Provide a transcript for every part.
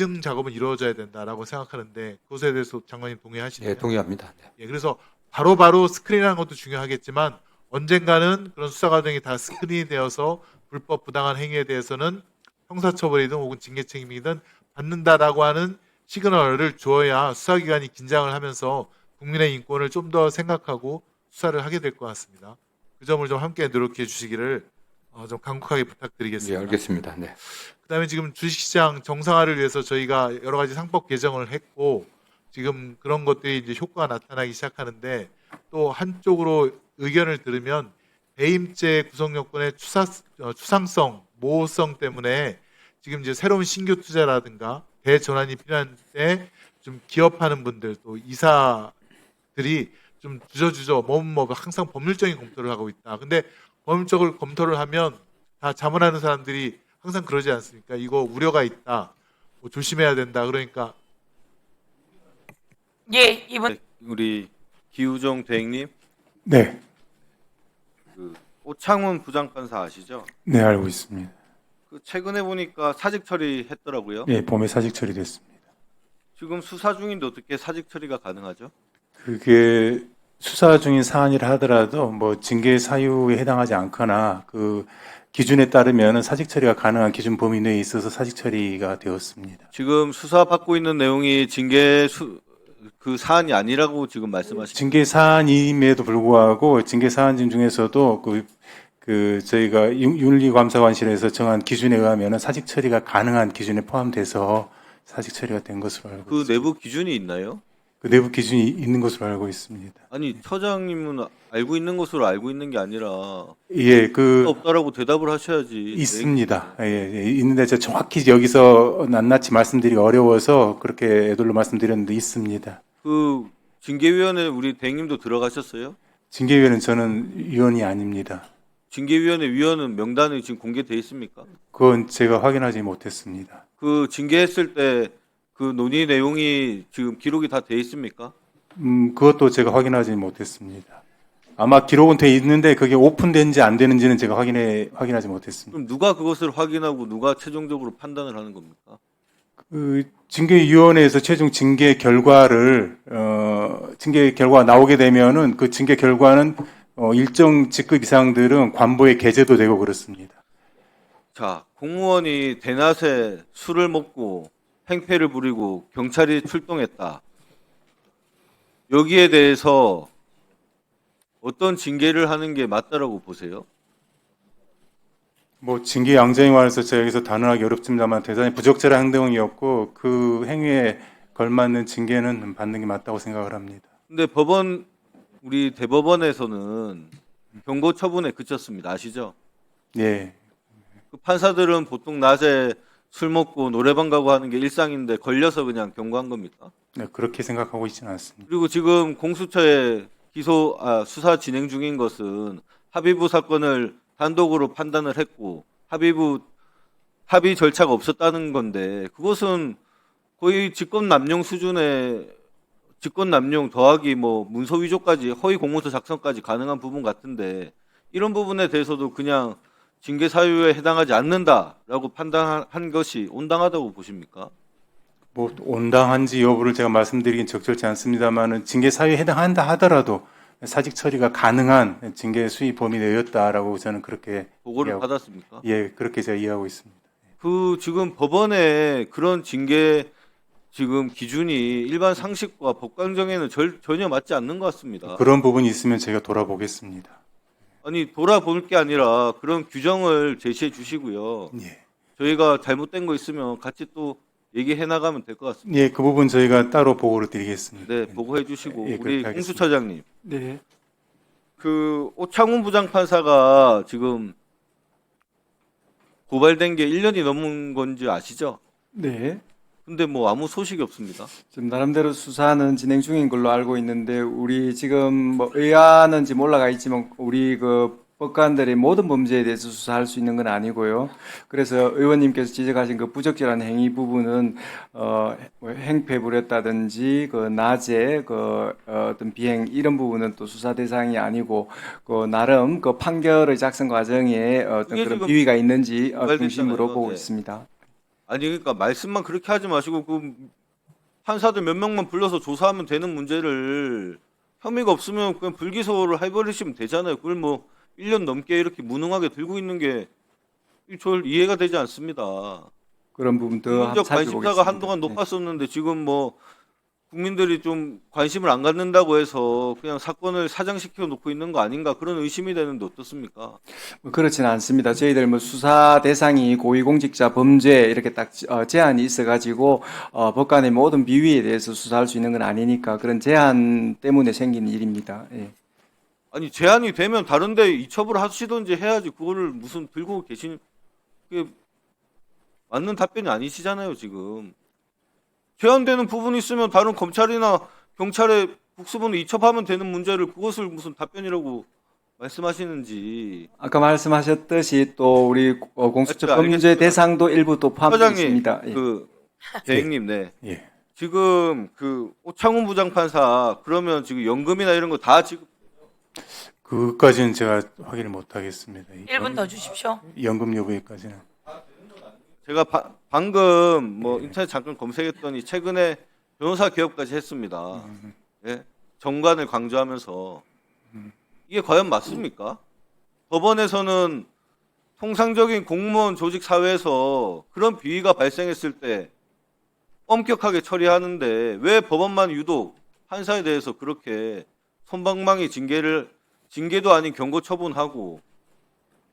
기증 작업은 이루어져야 된다라고 생각하는데 그것에 대해서 장관님 동의하시나요? 예, 동의합니다. 네. 예, 그래서 바로바로 스크린하는 것도 중요하겠지만 언젠가는 그런 수사 과정이 다 스크린이 되어서 불법 부당한 행위에 대해서는 형사처벌이든 혹은 징계 책임이든 받는다라고 하는 시그널을 주어야 수사기관이 긴장을 하면서 국민의 인권을 좀 더 생각하고 수사를 하게 될 것 같습니다. 그 점을 좀 함께 노력해 주시기를 좀 간곡하게 예, 부탁드리겠습니다. 알겠습니다. 네. 그다음에 지금 주식시장 정상화를 위해서 저희가 여러 가지 상법 개정을 했고 지금 그런 것들이 이제 효과가 나타나기 시작하는데 또 한쪽으로 의견을 들으면 배임죄 구성 요건의 추상성, 모호성 때문에 지금 이제 새로운 신규 투자라든가 대전환이 필요한 때 좀 기업하는 분들 또 이사들이 좀 주저주저 뭐 항상 법률적인 검토를 하고 있다. 근데 법률적으로 검토를 하면 다 자문하는 사람들이 항상 그러지 않습니까? 이거 우려가 있다. 뭐 조심해야 된다. 그러니까 예, 이분 우리 기우종 대행님, 네, 그 오창훈 부장판사 아시죠? 네 알고 있습니다. 그 최근에 보니까 사직 처리했더라고요. 예, 범죄 사직 처리됐습니다. 지금 수사 중인데 어떻게 사직 처리가 가능하죠? 그게 수사 중인 사안이라 하더라도 뭐 징계 사유에 해당하지 않거나 그 기준에 따르면 사직 처리가 가능한 기준 범위 내에 있어서 사직 처리가 되었습니다. 지금 수사 받고 있는 내용이 그 사안이 아니라고 지금 말씀하시죠? 징계 사안임에도 불구하고 징계 사안 중에서도 그 저희가 윤리감사관실에서 정한 기준에 의하면 사직 처리가 가능한 기준에 포함돼서 사직 처리가 된 것으로 알고 그 있습니다. 내부 기준이 있나요? 그 내부 기준이 있는 것으로 알고 있습니다. 아니 처장님은 알고 있는 것으로 알고 있는 게 아니라 예, 그 없다라고 대답을 하셔야지. 있습니다. 예, 있는데 제가 정확히 여기서 낱낱이 말씀드리기 어려워서 그렇게 애들로 말씀드렸는데 있습니다. 그 징계위원회 우리 대행님도 들어가셨어요? 징계위원은 저는 위원이 아닙니다. 징계위원회 위원은 명단이 지금 공개돼 있습니까? 그건 제가 확인하지 못했습니다. 그 징계했을 때 그 논의 내용이 지금 기록이 다 돼 있습니까? 그것도 제가 확인하지 못했습니다. 아마 기록은 돼 있는데 그게 오픈된지 안 되는지는 제가 확인하지 못했습니다. 그럼 누가 그것을 확인하고 누가 최종적으로 판단을 하는 겁니까? 그 징계위원회에서 최종 징계 결과를 징계 결과가 나오게 되면은 그 징계 결과는 일정 직급 이상들은 관보에 게재도 되고 그렇습니다. 자, 공무원이 대낮에 술을 먹고 행패를 부리고 경찰이 출동했다. 여기에 대해서 어떤 징계를 하는 게 맞다라고 보세요? 뭐 징계 양정에 관해서 제가 여기서 단언하기 어렵습니다만 대단히 부적절한 행동이었고 그 행위에 걸맞는 징계는 받는 게 맞다고 생각을 합니다. 근데 우리 대법원에서는 경고 처분에 그쳤습니다. 아시죠? 예, 그 판사들은 보통 낮에 술 먹고 노래방 가고 하는 게 일상인데 걸려서 그냥 경고한 겁니까? 네, 그렇게 생각하고 있지는 않습니다. 그리고 지금 공수처에 수사 진행 중인 것은 합의부 사건을 단독으로 판단을 했고 합의 절차가 없었다는 건데 그것은 거의 직권남용 수준의 직권남용 더하기 뭐 문서 위조까지 허위 공문서 작성까지 가능한 부분 같은데 이런 부분에 대해서도 그냥 징계 사유에 해당하지 않는다라고 판단한 것이 온당하다고 보십니까? 뭐 온당한지 여부를 제가 말씀드리긴 적절치 않습니다만은 징계 사유에 해당한다 하더라도 사직 처리가 가능한 징계 수위 범위 내였다라고 저는 그렇게 보고를 이해하고, 받았습니까? 예, 그렇게 제가 이해하고 있습니다. 그 지금 법원에 그런 징계 지금 기준이 일반 상식과 법관정에는 전혀 맞지 않는 것 같습니다. 그런 부분이 있으면 제가 돌아보겠습니다. 아니 돌아볼 게 아니라 그런 규정을 제시해 주시고요. 예, 저희가 잘못된 거 있으면 같이 또 얘기해 나가면 될 것 같습니다. 예, 그 부분 저희가 따로 보고를 드리겠습니다. 네, 보고해 주시고 예, 우리 그렇게 하겠습니다. 공수처장님, 네. 그 오창훈 부장판사가 지금 고발된 게 1년이 넘은 건지 아시죠? 네. 근데 뭐 아무 소식이 없습니다. 지금 나름대로 수사는 진행 중인 걸로 알고 있는데 우리 지금 뭐 의아는 지금 올라가 있지만 우리 그 법관들이 모든 범죄에 대해서 수사할 수 있는 건 아니고요. 그래서 의원님께서 지적하신 그 부적절한 행위 부분은 뭐 행패 부렸다든지 그 낮에 그 어떤 비행 이런 부분은 또 수사 대상이 아니고 그 나름 그 판결의 작성 과정에 어떤 그게 그런 지금 비위가 있는지 고발됐잖아요. 중심으로 보고 네. 있습니다. 아니 그러니까 말씀만 그렇게 하지 마시고 그 판사들 몇 명만 불러서 조사하면 되는 문제를 혐의가 없으면 그냥 불기소를 해버리시면 되잖아요. 그걸 뭐 1년 넘게 이렇게 무능하게 들고 있는 게 절 이해가 되지 않습니다. 그런 부분 더 국민적 살펴보겠습니다. 관심사가 한동안 네. 높았었는데 지금 뭐 국민들이 좀 관심을 안 갖는다고 해서 그냥 사건을 사장시켜 놓고 있는 거 아닌가 그런 의심이 되는데 어떻습니까? 뭐 그렇지는 않습니다. 저희들 뭐 수사 대상이 고위공직자 범죄 이렇게 딱 제한이 있어가지고 법관의 모든 비위에 대해서 수사할 수 있는 건 아니니까 그런 제한 때문에 생긴 일입니다. 예. 아니 제한이 되면 다른데 이첩을 하시든지 해야지 그거를 무슨 들고 계신 그게 맞는 답변이 아니시잖아요 지금. 제한되는 부분이 있으면 다른 검찰이나 경찰에 국수본을 이첩하면 되는 문제를 그것을 무슨 답변이라고 말씀하시는지. 아까 말씀하셨듯이 또 우리 공수처 범죄 알겠습니다. 대상도 일부 또 포함되어 사장님 있습니다. 예. 그 대행님 네. 예. 지금 그 오창훈 부장판사 그러면 지금 연금이나 이런 거 다 지금 그것까지는 제가 확인을 못 하겠습니다. 1분 더 주십시오. 연금 여부에까지는. 제가 방금 뭐 인터넷 잠깐 검색했더니 최근에 변호사 개업까지 했습니다. 예? 정관을 강조하면서 이게 과연 맞습니까? 법원에서는 통상적인 공무원 조직 사회에서 그런 비위가 발생했을 때 엄격하게 처리하는데 왜 법원만 유독 판사에 대해서 그렇게 솜방망이 징계도 아닌 경고 처분하고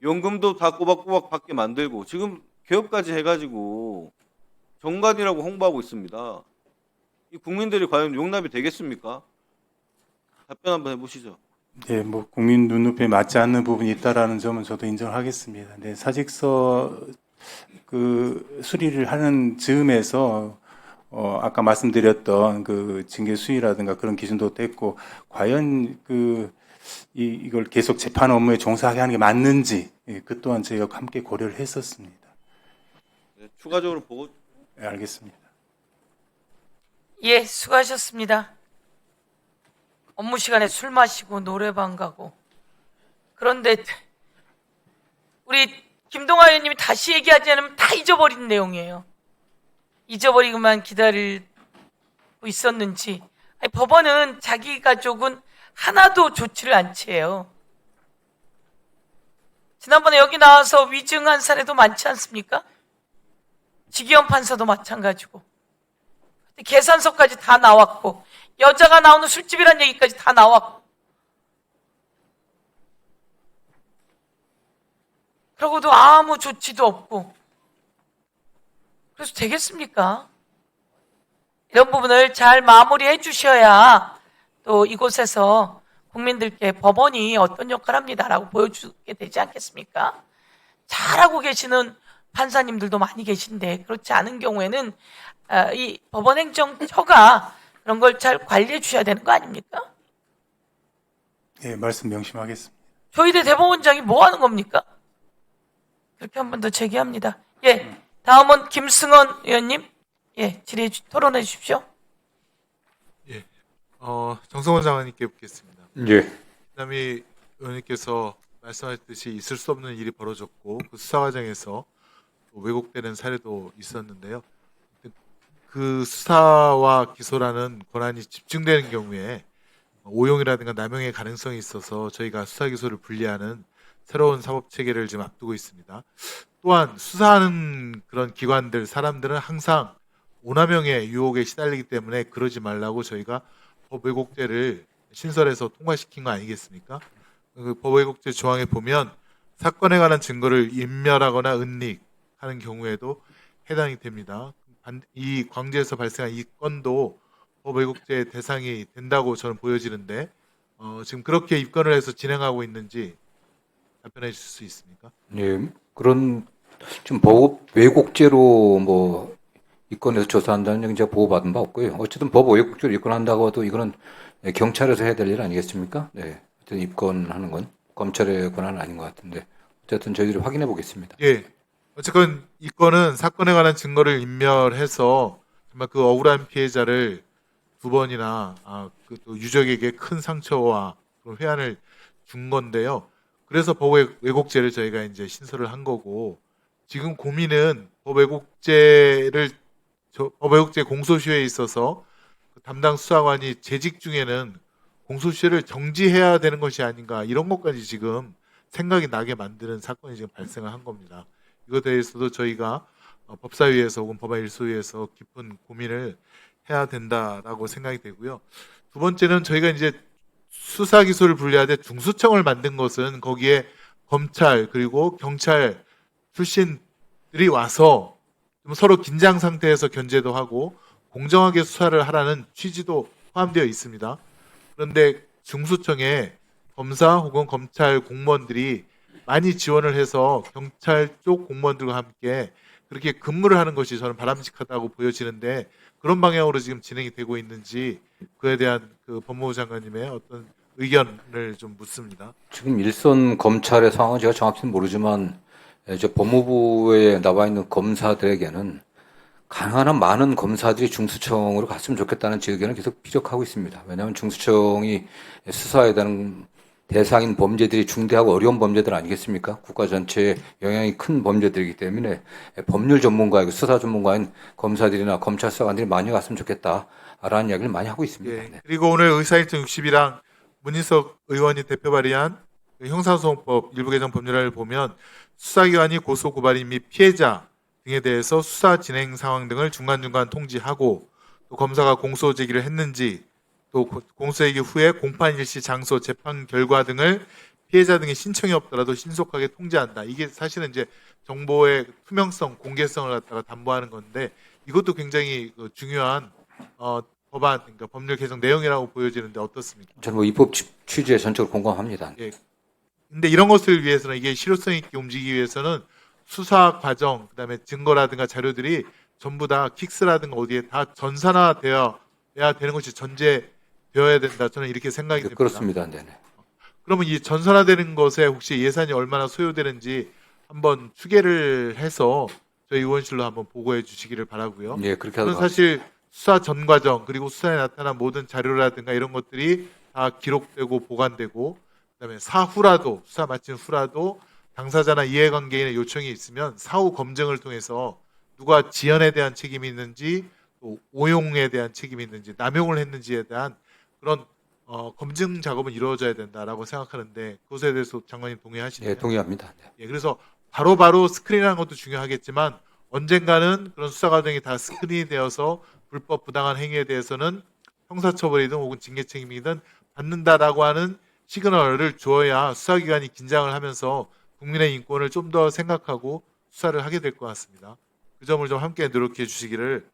연금도 다 꼬박꼬박 받게 만들고 지금 개업까지 해가지고 정관이라고 홍보하고 있습니다. 이 국민들이 과연 용납이 되겠습니까? 답변 한번 해보시죠. 네, 뭐 국민 눈높이에 맞지 않는 부분이 있다라는 점은 저도 인정하겠습니다. 네, 사직서 그 수리를 하는 즈음에서 아까 말씀드렸던 그 징계 수위라든가 그런 기준도 됐고 과연 이걸 계속 재판 업무에 종사하게 하는 게 맞는지 그 또한 저희가 함께 고려를 했었습니다. 네, 추가적으로 보고 네, 알겠습니다. 예, 수고하셨습니다. 업무 시간에 술 마시고 노래방 가고. 그런데 우리 김동아 의원님이 다시 얘기하지 않으면 다 잊어버린 내용이에요. 잊어버리고만 기다리고 있었는지. 아니, 법원은 자기 가족은 하나도 조치를 안 취해요. 지난번에 여기 나와서 위증한 사례도 많지 않습니까? 지기현 판사도 마찬가지고. 계산서까지 다 나왔고 여자가 나오는 술집이란 얘기까지 다 나왔고 그러고도 아무 조치도 없고 그래서 되겠습니까? 이런 부분을 잘 마무리해 주셔야 또 이곳에서 국민들께 법원이 어떤 역할을 합니다라고 보여주게 되지 않겠습니까? 잘하고 계시는 판사님들도 많이 계신데 그렇지 않은 경우에는 이 법원행정처가 그런 걸 잘 관리해 주셔야 되는 거 아닙니까? 예, 말씀 명심하겠습니다. 조희대 대법원장이 뭐 하는 겁니까? 그렇게 한 번 더 제기합니다. 예, 다음은 김승원 의원님, 예, 토론해 주십시오. 예, 정성원 장관님께 묻겠습니다. 예. 남이 의원님께서 말씀하셨듯이 있을 수 없는 일이 벌어졌고 그 수사 과정에서 또 왜곡되는 사례도 있었는데요. 그 수사와 기소라는 권한이 집중되는 경우에 오용이라든가 남용의 가능성이 있어서 저희가 수사 기소를 분리하는 새로운 사법 체계를 지금 앞두고 있습니다. 또한 수사하는 그런 기관들, 사람들은 항상 오남용의 유혹에 시달리기 때문에 그러지 말라고 저희가 법 왜곡죄를 신설해서 통과시킨 거 아니겠습니까? 그 법 왜곡죄 조항에 보면 사건에 관한 증거를 인멸하거나 은닉하는 경우에도 해당이 됩니다. 이 광주에서 발생한 이 건도 법 왜곡죄 대상이 된다고 저는 보여지는데 지금 그렇게 입건을 해서 진행하고 있는지 답변해 주실 수 있습니까? 예. 그런 지금 법 왜곡죄로 뭐 입건해서 조사한다는 얘기 제가 보고받은 바 없고요. 어쨌든 법 왜곡죄로 입건한다고 해도 이거는 경찰에서 해야 될 일 아니겠습니까? 네. 어쨌든 입건하는 건 검찰의 권한은 아닌 것 같은데 어쨌든 저희들이 확인해 보겠습니다. 예. 어쨌건 이 건은 사건에 관한 증거를 인멸해서 정말 그 억울한 피해자를 두 번이나 그 또 유족에게 큰 상처와 그런 회한을 준 건데요. 그래서 법 왜곡죄를 저희가 이제 신설을 한 거고 지금 고민은 법외국제 공소시효에 있어서 그 담당 수사관이 재직 중에는 공소시효를 정지해야 되는 것이 아닌가 이런 것까지 지금 생각이 나게 만드는 사건이 지금 발생을 한 겁니다. 이것에 대해서도 저희가 법사위에서 혹은 법안일소위에서 깊은 고민을 해야 된다라고 생각이 되고요. 두 번째는 저희가 이제 수사 기소를 분리하되 중수청을 만든 것은 거기에 검찰 그리고 경찰 출신들이 와서 좀 서로 긴장 상태에서 견제도 하고 공정하게 수사를 하라는 취지도 포함되어 있습니다. 그런데 중수청에 검사 혹은 검찰 공무원들이 많이 지원을 해서 경찰 쪽 공무원들과 함께 그렇게 근무를 하는 것이 저는 바람직하다고 보여지는데 그런 방향으로 지금 진행이 되고 있는지 그에 대한 그 법무부 장관님의 어떤 의견을 좀 묻습니다. 지금 일선 검찰의 상황은 제가 정확히는 모르지만 이제 법무부에 나와 있는 검사들에게는 가능한 한 많은 검사들이 중수청으로 갔으면 좋겠다는 제 의견을 계속 피력하고 있습니다. 왜냐하면 중수청이 수사에 대한 대상인 범죄들이 중대하고 어려운 범죄들 아니겠습니까? 국가 전체에 영향이 큰 범죄들이기 때문에 법률 전문가이고 수사 전문가인 검사들이나 검찰 수사관들이 많이 갔으면 좋겠다라는 이야기를 많이 하고 있습니다. 예. 네. 그리고 오늘 의사일정 60이랑 문인석 의원이 대표 발의한 그 형사소송법 일부 개정 법률안을 보면 수사기관이 고소 고발인 및 피해자 등에 대해서 수사 진행 상황 등을 중간중간 통지하고 또 검사가 공소 제기를 했는지 또 공소 제기 후에 공판 일시 장소 재판 결과 등을 피해자 등의 신청이 없더라도 신속하게 통지한다. 이게 사실은 이제 정보의 투명성, 공개성을 갖다가 담보하는 건데 이것도 굉장히 그 중요한 법안, 그러니까 법률 개정 내용이라고 보여지는데 어떻습니까? 저는 뭐 입법 취지에 전적으로 공감합니다. 근데 이런 것을 위해서는 이게 실효성 있게 움직이기 위해서는 수사 과정, 그다음에 증거라든가 자료들이 전부 다 킥스라든가 어디에 다 전산화되어야 되는 것이 전제되어야 된다. 저는 이렇게 생각이 됩니다. 그렇습니다. 네네. 그러면 이 전산화되는 것에 혹시 예산이 얼마나 소요되는지 한번 추계를 해서 저희 의원실로 한번 보고해 주시기를 바라고요. 예, 그렇게 저는 하도록 사실 수사 전 과정 그리고 수사에 나타난 모든 자료라든가 이런 것들이 다 기록되고 보관되고 그다음에 사후라도 수사 마친 후라도 당사자나 이해관계인의 요청이 있으면 사후 검증을 통해서 누가 지연에 대한 책임이 있는지 또 오용에 대한 책임이 있는지 남용을 했는지에 대한 그런 검증 작업은 이루어져야 된다라고 생각하는데 그것에 대해서 장관님 동의하시나요? 예, 동의합니다. 네. 예, 그래서 바로바로 스크린하는 것도 중요하겠지만 언젠가는 그런 수사 과정이 다 스크린이 되어서 불법 부당한 행위에 대해서는 형사처벌이든 혹은 징계 책임이든 받는다라고 하는 시그널을 주어야 수사기관이 긴장을 하면서 국민의 인권을 좀 더 생각하고 수사를 하게 될 것 같습니다. 그 점을 좀 함께 노력해 주시기를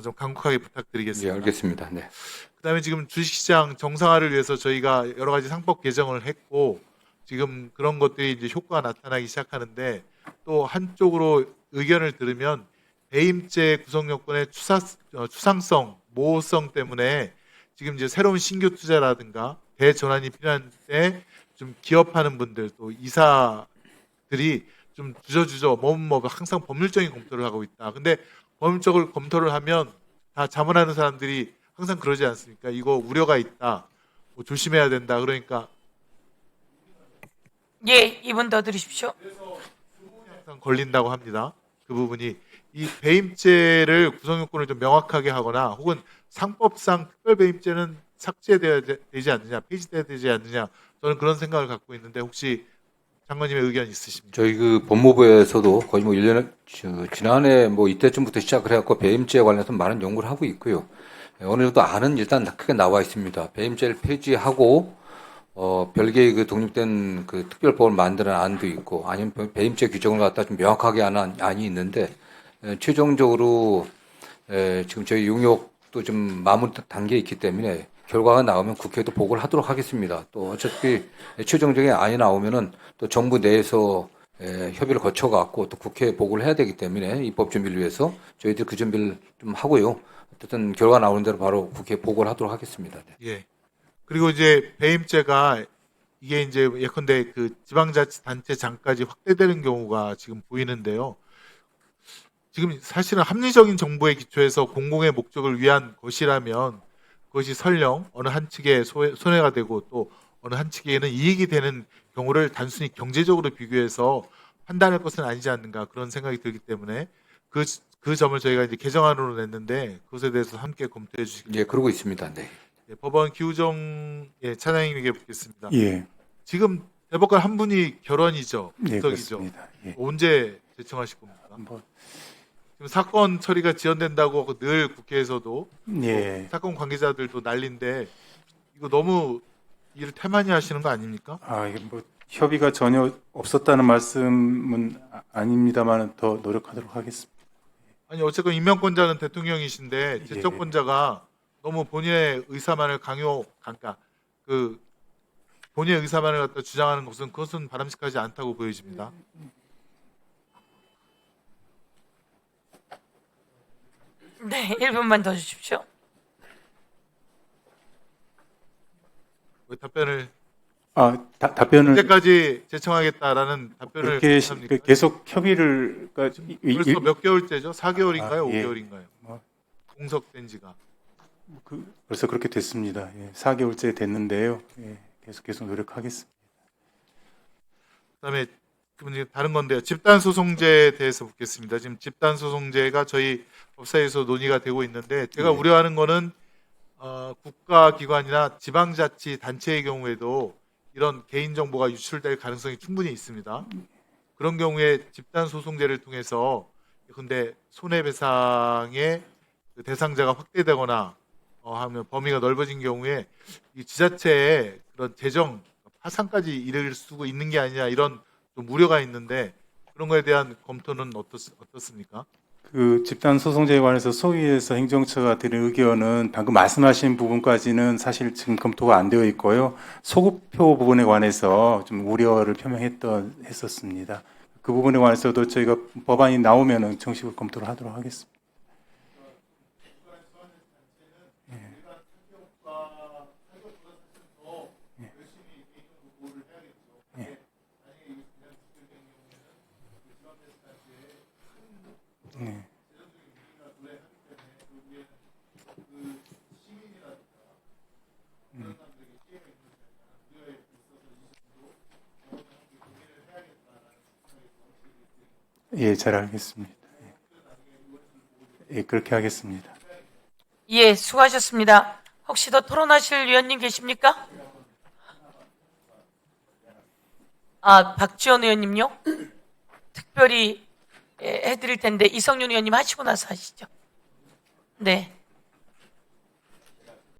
좀 간곡하게 예, 부탁드리겠습니다. 알겠습니다. 네. 그다음에 지금 주식시장 정상화를 위해서 저희가 여러 가지 상법 개정을 했고 지금 그런 것들이 이제 효과가 나타나기 시작하는데 또 한쪽으로 의견을 들으면 배임죄 구성 요건의 추상성, 모호성 때문에 지금 이제 새로운 신규 투자라든가 대전환이 필요한 때 좀 기업하는 분들 또 이사들이 좀 주저주저 항상 법률적인 검토를 하고 있다. 근데 법률적으로 검토를 하면 다 자문하는 사람들이 항상 그러지 않습니까? 이거 우려가 있다. 뭐 조심해야 된다. 그러니까 예, 2분 더 드리십시오. 항상 걸린다고 합니다. 그 부분이 이 배임죄를 구성 요건을 좀 명확하게 하거나 혹은 상법상 특별 배임죄는 삭제되어야 되지 않느냐, 폐지돼야 되지 않느냐. 저는 그런 생각을 갖고 있는데 혹시 장관님의 의견 있으십니까? 저희 그 법무부에서도 거의 뭐 1년에 지난해 뭐 이때쯤부터 시작을 해갖고 배임죄에 관해서 많은 연구를 하고 있고요. 어느 정도 안은 일단 크게 나와 있습니다. 배임죄를 폐지하고 별개의 그 독립된 그 특별법을 만드는 안도 있고 아니면 배임죄 규정을 갖다 좀 명확하게 하는 안이 있는데 최종적으로 지금 저희 용역도 좀 마무리 단계에 있기 때문에 결과가 나오면 국회에도 보고를 하도록 하겠습니다. 또 어차피 최종적인 안이 나오면은 또 정부 내에서 협의를 거쳐갖고 또 국회에 보고를 해야 되기 때문에 입법 준비를 위해서 저희들 그 준비를 좀 하고요. 어쨌든 결과 나오는 대로 바로 국회에 보고를 하도록 하겠습니다. 네. 예. 그리고 이제 배임죄가 이게 이제 예컨대 그 지방자치단체장까지 확대되는 경우가 지금 보이는데요. 지금 사실은 합리적인 정보에 기초해서 공공의 목적을 위한 것이라면 그것이 설령 어느 한 측에 손해가 되고 또 어느 한 측에는 이익이 되는 경우를 단순히 경제적으로 비교해서 판단할 것은 아니지 않는가 그런 생각이 들기 때문에 그 점을 저희가 이제 개정안으로 냈는데 그것에 대해서 함께 검토해 주시기 예, 그러고 있습니다. 네. 예, 법원 기우정 차장님에게 묻겠습니다. 예, 지금 대법관 한 분이 결원이죠. 네, 구석이죠. 그렇습니다. 예. 언제 제청하실 겁니까? 뭐, 지금 사건 처리가 지연된다고 늘 국회에서도 예. 사건 관계자들도 난리인데 이거 너무 일을 태만히 하시는 거 아닙니까? 이게 뭐 협의가 전혀 없었다는 말씀은 아닙니다만 더 노력하도록 하겠습니다. 아니 어쨌건 임명권자는 대통령이신데 예. 제청권자가 너무 본인의 의사만을 그러니까 그 본인의 의사만을 갖다 주장하는 것은 그것은 바람직하지 않다고 보여집니다. 네, 1분만 더 주십시오. 왜 답변을 답변을 언제까지 제청하겠다라는 답변을 그렇게 합니까? 계속 협의를 그러니까 벌써 몇 개월째죠? 4개월인가요? 예. 5개월인가요? 뭐, 공석된 지가. 벌써 그렇게 됐습니다. 예, 4개월째 됐는데요. 예, 계속 노력하겠습니다. 그다음에 그럼 이제 다른 건데요. 집단 소송제에 대해서 묻겠습니다. 지금 집단 소송제가 저희 법사위에서 논의가 되고 있는데 제가 네. 우려하는 거는 국가기관이나 지방자치 단체의 경우에도 이런 개인 정보가 유출될 가능성이 충분히 있습니다. 그런 경우에 집단 소송제를 통해서 근데 손해배상의 그 대상자가 확대되거나 하면 범위가 넓어진 경우에 이 지자체의 그런 재정 파산까지 이를 수도 있는 게 아니냐 이런 좀 우려가 있는데 그런 거에 대한 검토는 어떻습니까? 그 집단 소송제에 관해서 소위에서 행정처가 드린 의견은 방금 말씀하신 부분까지는 사실 지금 검토가 안 되어 있고요. 소급표 부분에 관해서 좀 우려를 했었습니다. 그 부분에 관해서도 저희가 법안이 나오면은 정식으로 검토를 하도록 하겠습니다. 네. 예, 잘 알겠습니다. 예, 그렇게 하겠습니다. 예, 수고하셨습니다. 혹시 더 토론하실 위원님 계십니까? 박지원 의원님요? 특별히 해드릴 텐데 이성윤 의원님 하시고 나서 하시죠. 네.